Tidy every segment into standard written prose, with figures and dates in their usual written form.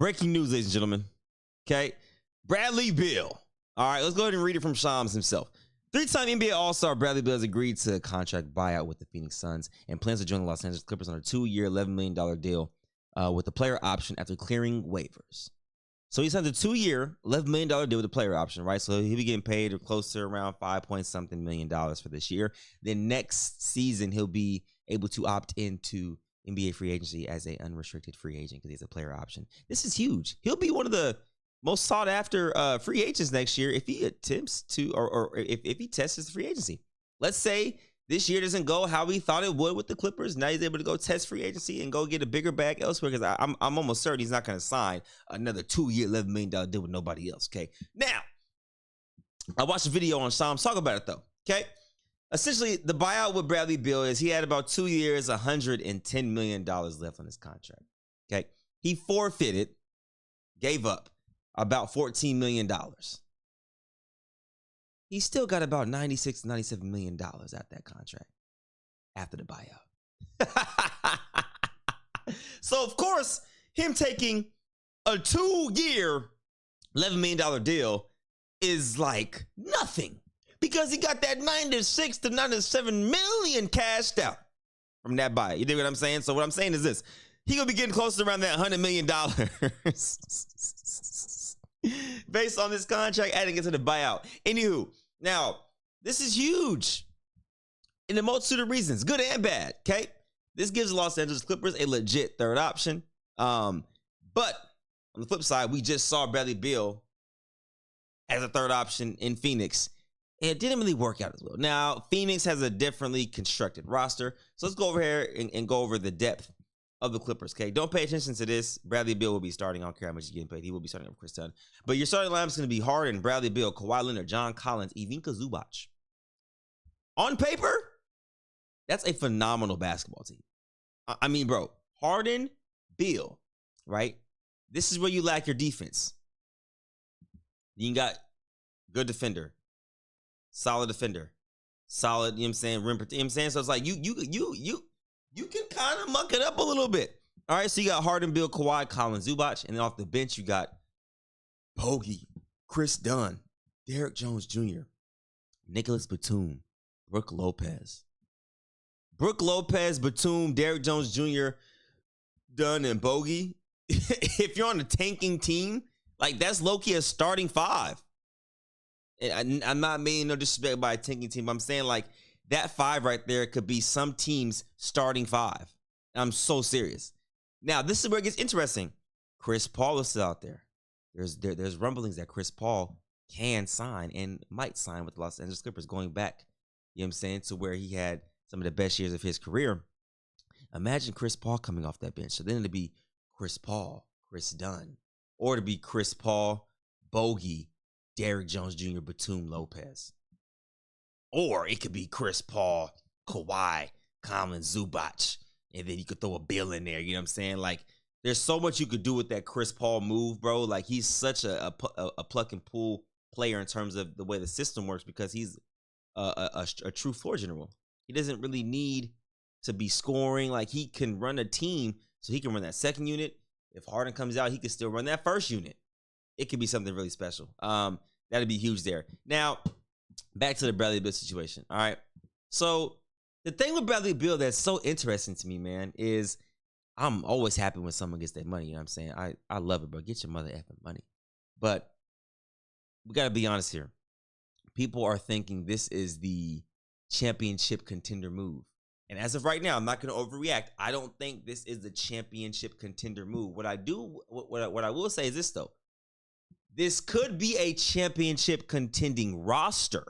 Breaking news, ladies and gentlemen. Okay. Bradley Beal. All right, let's go ahead and read it from Shams himself. Three-time NBA All-Star Bradley Beal has agreed to a contract buyout with the Phoenix Suns and plans to join the Los Angeles Clippers on a 2-year, $11 million deal with a player option after clearing waivers. So he signed a 2-year, $11 million deal with a player option, right? So he'll be getting paid close to around $5-something million for this year. Then next season, he'll be able to opt into NBA free agency as an unrestricted free agent because he has a player option. This is huge. He'll be one of the most sought after free agents next year if he attempts to, or if he tests his free agency. Let's say this year doesn't go how he thought it would with the Clippers. Now he's able to go test free agency and go get a bigger bag elsewhere because I'm almost certain he's not going to sign another 2-year, $11 million deal with nobody else. Okay. Now, I watched a video on Shams talk about it though. Okay. Essentially, the buyout with Bradley Beal is he had about 2 years, $110 million left on his contract. Okay. He forfeited, gave up about $14 million. He still got about $96, $97 million out that contract after the buyout. So, of course, him taking a 2-year, $11 million deal is like nothing because he got that $96 to $97 million cashed out from that buyout. You dig what I'm saying? So what I'm saying is this. He gonna be getting close to around that $100 million based on this contract adding it to the buyout. Anywho, now, this is huge in a multitude of reasons, good and bad, okay? This gives the Los Angeles Clippers a legit third option. But on the flip side, we just saw Bradley Beal as a third option in Phoenix. And it didn't really work out as well. Now, Phoenix has a differently constructed roster. So let's go over here and go over the depth of the Clippers, okay? Don't pay attention to this. Bradley Beal will be starting. I don't care how much he's getting paid. He will be starting over Chris Dunn. But your starting lineup is going to be Harden, Bradley Beal, Kawhi Leonard, John Collins, Ivica Zubac. On paper, that's a phenomenal basketball team. I mean, bro, Harden, Beal, right? This is where you lack your defense. You got good defender, solid defender, solid, you know what I'm saying, rim, you know what I'm saying? So it's like you can kind of muck it up a little bit. All right, so you got Harden, Beal, Kawhi, Collins, Zubac, and then off the bench you got Bogey, Chris Dunn, Derrick Jones Jr., Nicholas Batum, Brook Lopez. Brook Lopez, Batum, Derrick Jones Jr., Dunn, and Bogey. If you're on a tanking team, like that's low-key a starting five. And I'm not meaning no disrespect by a tanking team. I'm saying like that five right there could be some teams starting five. I'm so serious. Now, this is where it gets interesting. Chris Paul is still out there. There's rumblings that Chris Paul can sign and might sign with the Los Angeles Clippers going back, you know what I'm saying, to where he had some of the best years of his career. Imagine Chris Paul coming off that bench. So then it'd be Chris Paul, Chris Dunn, or to be Chris Paul, Bogey, Derrick Jones Jr., Batum, Lopez. Or it could be Chris Paul, Kawhi, Collins, Zubac, and then you could throw a Beal in there. You know what I'm saying? Like, there's so much you could do with that Chris Paul move, bro. Like, he's such a pluck and pull player in terms of the way the system works because he's a true floor general. He doesn't really need to be scoring. Like, he can run a team, so he can run that second unit. If Harden comes out, he can still run that first unit. It could be something really special. That'd be huge there. Now, back to the Bradley Beal situation. All right. So the thing with Bradley Beal that's so interesting to me, man, is I'm always happy when someone gets their money. You know what I'm saying? I love it, bro. Get your mother effing money. But we got to be honest here. People are thinking this is the championship contender move. And as of right now, I'm not going to overreact. I don't think this is the championship contender move. What I will say is this, though. This could be a championship contending roster.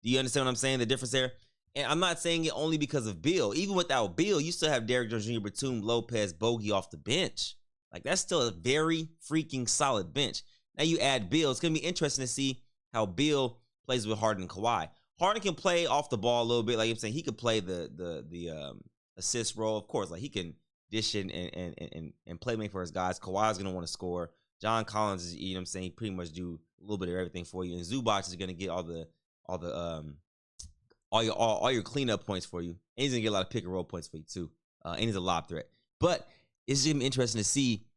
Do you understand what I'm saying? The difference there? And I'm not saying it only because of Beal. Even without Beal, you still have Derrick Jones Jr., Batum, Lopez, Bogey off the bench. Like, that's still a very freaking solid bench. Now you add Beal. It's going to be interesting to see how Beal plays with Harden and Kawhi. Harden can play off the ball a little bit. Like I'm saying, he could play the assist role, of course. Like, he can dish in and play make for his guys. Kawhi's going to want to score. John Collins is, you know what I'm saying, he pretty much do a little bit of everything for you. And Zubac is gonna get all your cleanup points for you. And he's gonna get a lot of pick and roll points for you too. And he's a lob threat. But it's gonna be interesting to see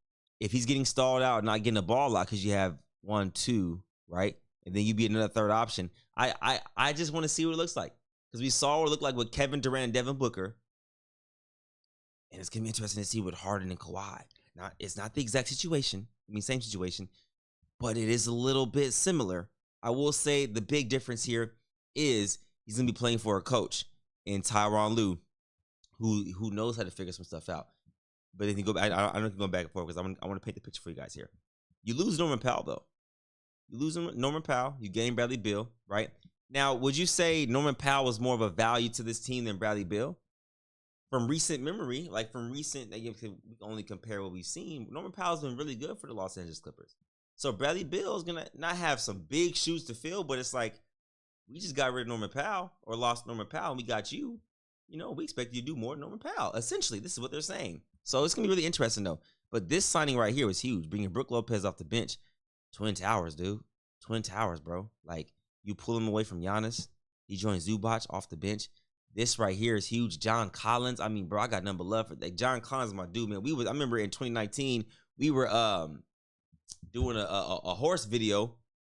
if he's getting stalled out and not getting the ball a lot because you have 1, 2, right? And then you be another third option. I just want to see what it looks like. Because we saw what it looked like with Kevin Durant and Devin Booker. And it's going to be interesting to see with Harden and Kawhi. Now, it's not the exact situation. I mean, same situation. But it is a little bit similar. I will say the big difference here is he's going to be playing for a coach in Tyronn Lue, who knows how to figure some stuff out. But if you go back, I don't know if you're going back and forth because I want to paint the picture for you guys here. You lose Norman Powell, though. You lose Norman Powell. You gain Bradley Beal, right? Now, would you say Norman Powell was more of a value to this team than Bradley Beal? From recent memory, like from recent, we can only compare what we've seen. Norman Powell's been really good for the Los Angeles Clippers. So Bradley Beal is going to not have some big shoes to fill, but it's like, we just got rid of Norman Powell or lost Norman Powell and we got you. You know, we expect you to do more than Norman Powell. Essentially, this is what they're saying. So it's going to be really interesting, though. But this signing right here was huge. Bringing Brook Lopez off the bench. Twin Towers, dude. Twin Towers, bro. Like, you pull him away from Giannis. He joins Zubac off the bench. This right here is huge. John Collins. I mean, bro, I got number love for that. John Collins is my dude, man. I remember in 2019, we were doing a horse video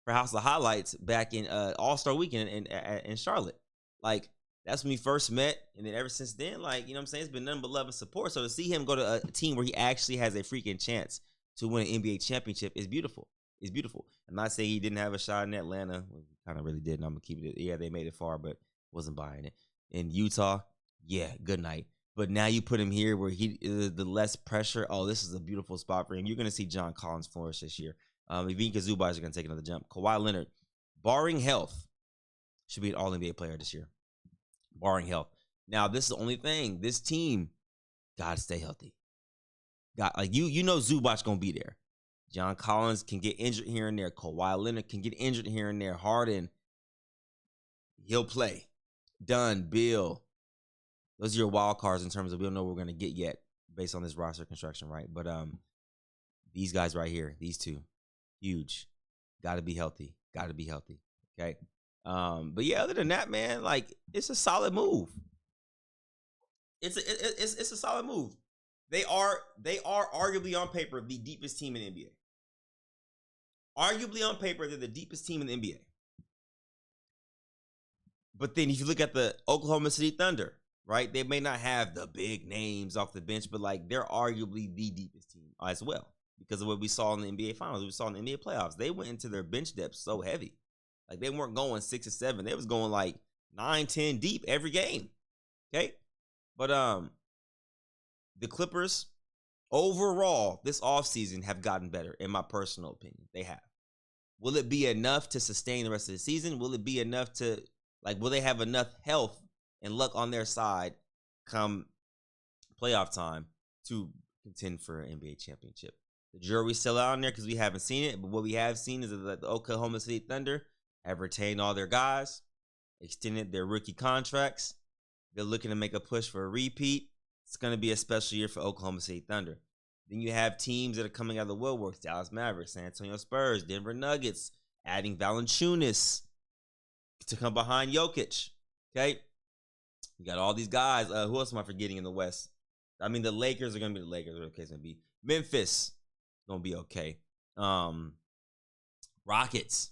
for House of Highlights back in All-Star Weekend in Charlotte. Like, that's when we first met, and then ever since then, like, you know what I'm saying, it's been nothing but love and support. So to see him go to a team where he actually has a freaking chance to win an NBA championship is beautiful. It's beautiful. I'm not saying he didn't have a shot in Atlanta. Well, he kind of really did, and I'm going to keep it. Yeah, they made it far, but wasn't buying it. In Utah, yeah, good night. But now you put him here where he the less pressure. Oh, this is a beautiful spot for him. You're going to see John Collins flourish this year. Ivica Zubac is going to take another jump. Kawhi Leonard, barring health, should be an All-NBA player this year. Barring health. Now, this is the only thing. This team got to stay healthy. You know Zubac going to be there. John Collins can get injured here and there. Kawhi Leonard can get injured here and there. Harden, he'll play. Dunn, Beal. Those are your wild cards in terms of we don't know what we're going to get yet based on this roster construction, right? But these guys right here, these two, huge. Got to be healthy. Got to be healthy. Okay? But yeah, other than that, man, like, it's a solid move. It's a solid move. They are arguably on paper the deepest team in the NBA. Arguably on paper, they're the deepest team in the NBA. But then if you look at the Oklahoma City Thunder, right, they may not have the big names off the bench, but like they're arguably the deepest team as well because of what we saw in the NBA Finals, we saw in the NBA playoffs. They went into their bench depth so heavy. Like they weren't going 6 or 7. They was going like 9, 10 deep every game. Okay? But the Clippers overall this offseason have gotten better, in my personal opinion. They have. Will it be enough to sustain the rest of the season? Will it be enough to, like, will they have enough health and luck on their side come playoff time to contend for an NBA championship? The jury's still out on there because we haven't seen it. But what we have seen is that the Oklahoma City Thunder have retained all their guys, extended their rookie contracts. They're looking to make a push for a repeat. It's going to be a special year for Oklahoma City Thunder. Then you have teams that are coming out of the woodworks: Dallas Mavericks, San Antonio Spurs, Denver Nuggets, adding Valanciunas to come behind Jokic. Okay? You got all these guys. Who else am I forgetting in the West? I mean, the Lakers are going to be the Lakers, whatever the case may be. Memphis is going to be okay. Rockets.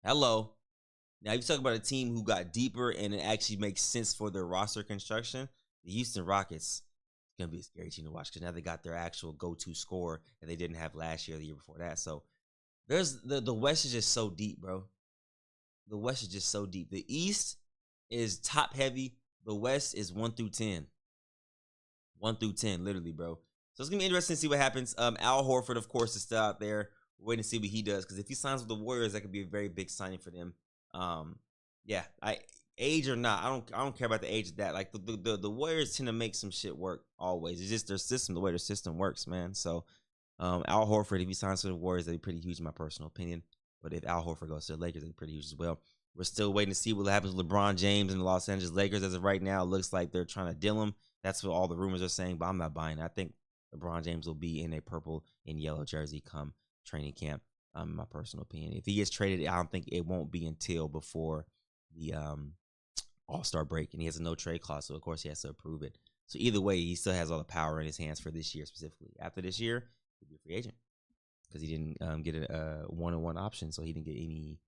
Hello. Now, you talk about a team who got deeper and it actually makes sense for their roster construction. The Houston Rockets, it's going to be a scary team to watch because now they got their actual go-to scorer that they didn't have last year or the year before that. So, there's the West is just so deep, bro. The West is just so deep. The East is top heavy. The West is 1 through 10. 1 through 10, literally, bro. So it's going to be interesting to see what happens. Al Horford, of course, is still out there. We're waiting to see what he does because if he signs with the Warriors, that could be a very big signing for them. Yeah, age or not, I don't care about the age of that. Like the Warriors tend to make some shit work always. It's just their system, the way their system works, man. So Al Horford, if he signs with the Warriors, that'd be pretty huge in my personal opinion. But if Al Horford goes to the Lakers, that'd be pretty huge as well. We're still waiting to see what happens with LeBron James and the Los Angeles Lakers. As of right now, it looks like they're trying to deal him. That's what all the rumors are saying, but I'm not buying it. I think LeBron James will be in a purple and yellow jersey come training camp, in my personal opinion. If he gets traded, I don't think it won't be until before the All-Star break, and he has a no-trade clause, so of course he has to approve it. So either way, he still has all the power in his hands for this year specifically. After this year, he'll be a free agent. because he didn't get a one-on-one option, so he didn't get any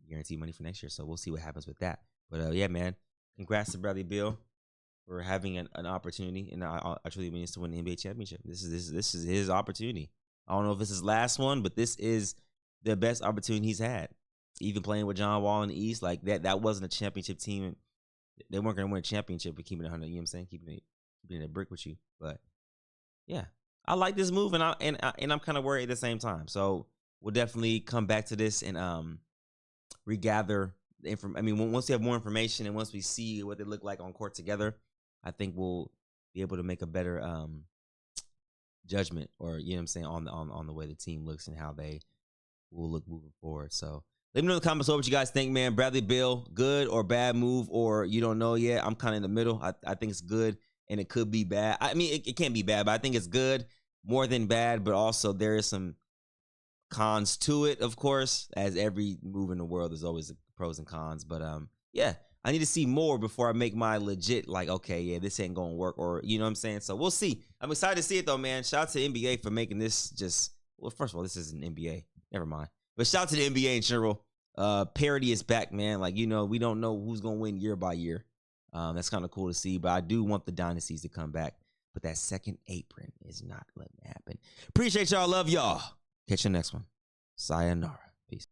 guaranteed money for next year. So we'll see what happens with that. But yeah, man, congrats to Bradley Beal for having an opportunity, and I truly mean to win the NBA championship. This is his opportunity. I don't know if it's his last one, but this is the best opportunity he's had. Even playing with John Wall in the East, like that wasn't a championship team. They weren't going to win a championship for keeping it 100. You know what I'm saying? Keeping it a brick with you. But yeah, I like this move, and I'm kind of worried at the same time. So we'll definitely come back to this and regather the information. I mean, once we have more information and once we see what they look like on court together, I think we'll be able to make a better judgment, or you know what I'm saying, on the way the team looks and how they will look moving forward. So let me know in the comments what you guys think, man. Bradley Beal, good or bad move, or you don't know yet. I'm kind of in the middle. I think it's good, and it could be bad. I mean, it can't be bad, but I think it's good more than bad. But also there is some cons to it, of course. As every move in the world, there's always pros and cons. But yeah, I need to see more before I make my legit, like, okay, yeah, this ain't gonna work, or you know what I'm saying? So we'll see. I'm excited to see it though, man. Shout out to NBA for making this just, well, first of all, this isn't NBA. Never mind. But shout out to the NBA in general. Parity is back, man. Like, you know, we don't know who's gonna win year by year. That's kind of cool to see, but I do want the dynasties to come back. But that second apron is not letting it happen. Appreciate y'all. Love y'all. Catch you next one. Sayonara.